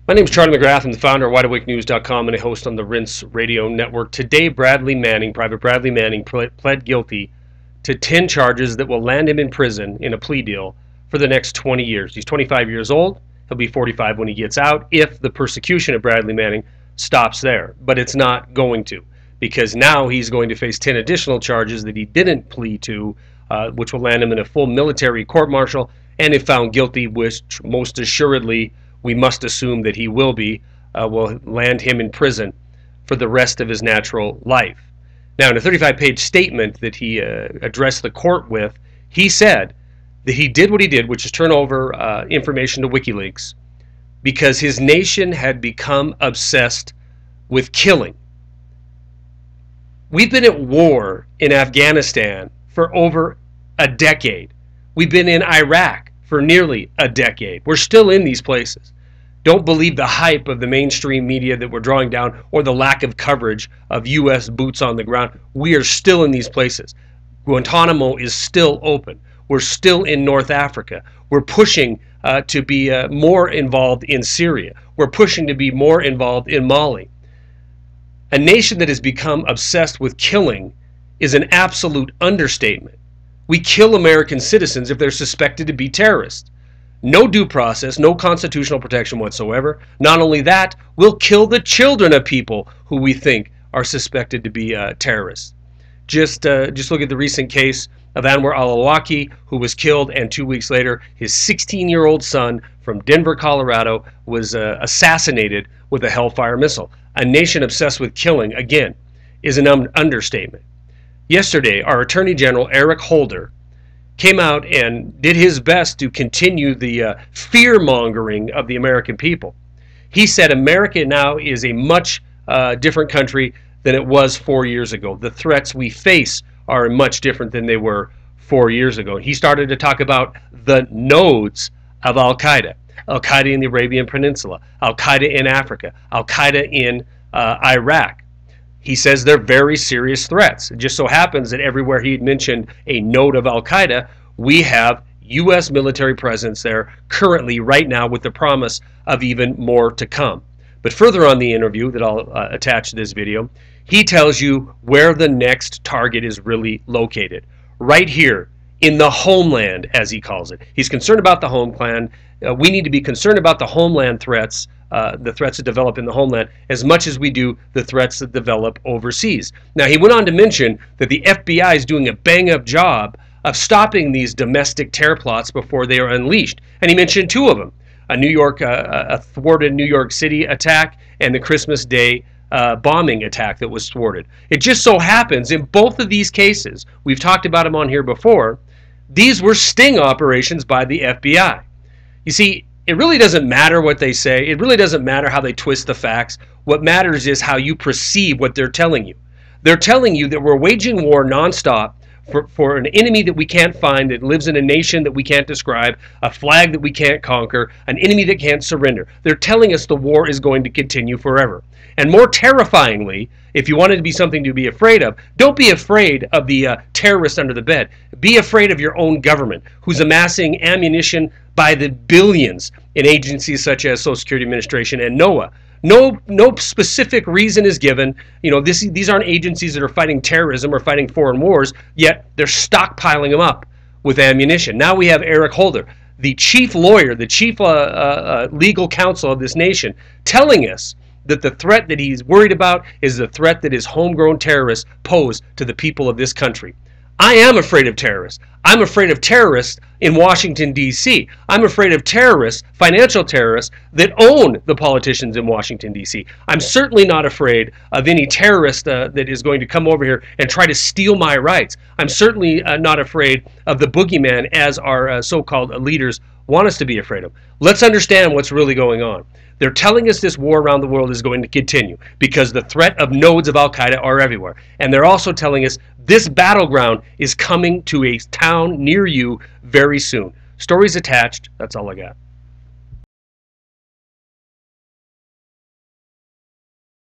My name is Charlie McGrath. I'm the founder of WideAwakeNews.com and a host on the Rinse Radio Network. Today, Private Bradley Manning, pled guilty to 10 charges that will land him in prison in a plea deal for the next 20 years. He's 25 years old. He'll be 45 when he gets out if the persecution of Bradley Manning stops there. But it's not going to, because now he's going to face 10 additional charges that he didn't plead to, which will land him in a full military court-martial, and if found guilty, which most assuredly we must assume that he will land him in prison for the rest of his natural life. Now, in a 35-page statement that he addressed the court with, he said that he did what he did, which is turn over information to WikiLeaks, because his nation had become obsessed with killing. We've been at war in Afghanistan for over a decade. We've been in Iraq for nearly a decade. We're still in these places. Don't believe the hype of the mainstream media that we're drawing down or the lack of coverage of U.S. boots on the ground. We are still in these places. Guantanamo is still open. We're still in North Africa. We're pushing to be more involved in Syria. We're pushing to be more involved in Mali. A nation that has become obsessed with killing is an absolute understatement. We kill American citizens if they're suspected to be terrorists. No due process, no constitutional protection whatsoever. Not only that, we'll kill the children of people who we think are suspected to be terrorists. Just look at the recent case of Anwar al-Awlaki, who was killed, and 2 weeks later, his 16-year-old son from Denver, Colorado, was assassinated with a Hellfire missile. A nation obsessed with killing, again, is an understatement. Yesterday, our Attorney General, Eric Holder, came out and did his best to continue the fear-mongering of the American people. He said America now is a much different country than it was 4 years ago. The threats we face are much different than they were 4 years ago. He started to talk about the nodes of Al-Qaeda. Al-Qaeda in the Arabian Peninsula, Al-Qaeda in Africa, Al-Qaeda in Iraq. He says they're very serious threats. It just so happens that everywhere he had mentioned a node of Al-Qaeda, we have U.S. military presence there currently right now with the promise of even more to come. But further on the interview that I'll attach to this video, he tells you where the next target is really located. Right here in the homeland, as he calls it. He's concerned about the homeland. We need to be concerned about the homeland threats, the threats that develop in the homeland, as much as we do the threats that develop overseas. Now, he went on to mention that the FBI is doing a bang-up job of stopping these domestic terror plots before they are unleashed. And he mentioned two of them, a thwarted New York City attack and the Christmas Day bombing attack that was thwarted. It just so happens in both of these cases, we've talked about them on here before, these were sting operations by the FBI. You see, it really doesn't matter what they say. It really doesn't matter how they twist the facts. What matters is how you perceive what they're telling you. They're telling you that we're waging war nonstop for an enemy that we can't find, that lives in a nation that we can't describe, a flag that we can't conquer, an enemy that can't surrender. They're telling us the war is going to continue forever. And more terrifyingly, if you wanted to be something to be afraid of, don't be afraid of the terrorists under the bed. Be afraid of your own government, who's amassing ammunition by the billions in agencies such as Social Security Administration and NOAA. No specific reason is given. You know, these aren't agencies that are fighting terrorism or fighting foreign wars, yet they're stockpiling them up with ammunition. Now we have Eric Holder, the chief lawyer, the chief legal counsel of this nation, telling us that the threat that he's worried about is the threat that his homegrown terrorists pose to the people of this country. I am afraid of terrorists. I'm afraid of terrorists in Washington, D.C. I'm afraid of terrorists, financial terrorists, that own the politicians in Washington, D.C. I'm certainly not afraid of any terrorist that is going to come over here and try to steal my rights. I'm certainly not afraid of the boogeyman, as our so-called leaders want us to be afraid of. Let's understand what's really going on. They're telling us this war around the world is going to continue because the threat of nodes of Al-Qaeda are everywhere. And they're also telling us this battleground is coming to a town near you very soon. Stories attached. That's all I got.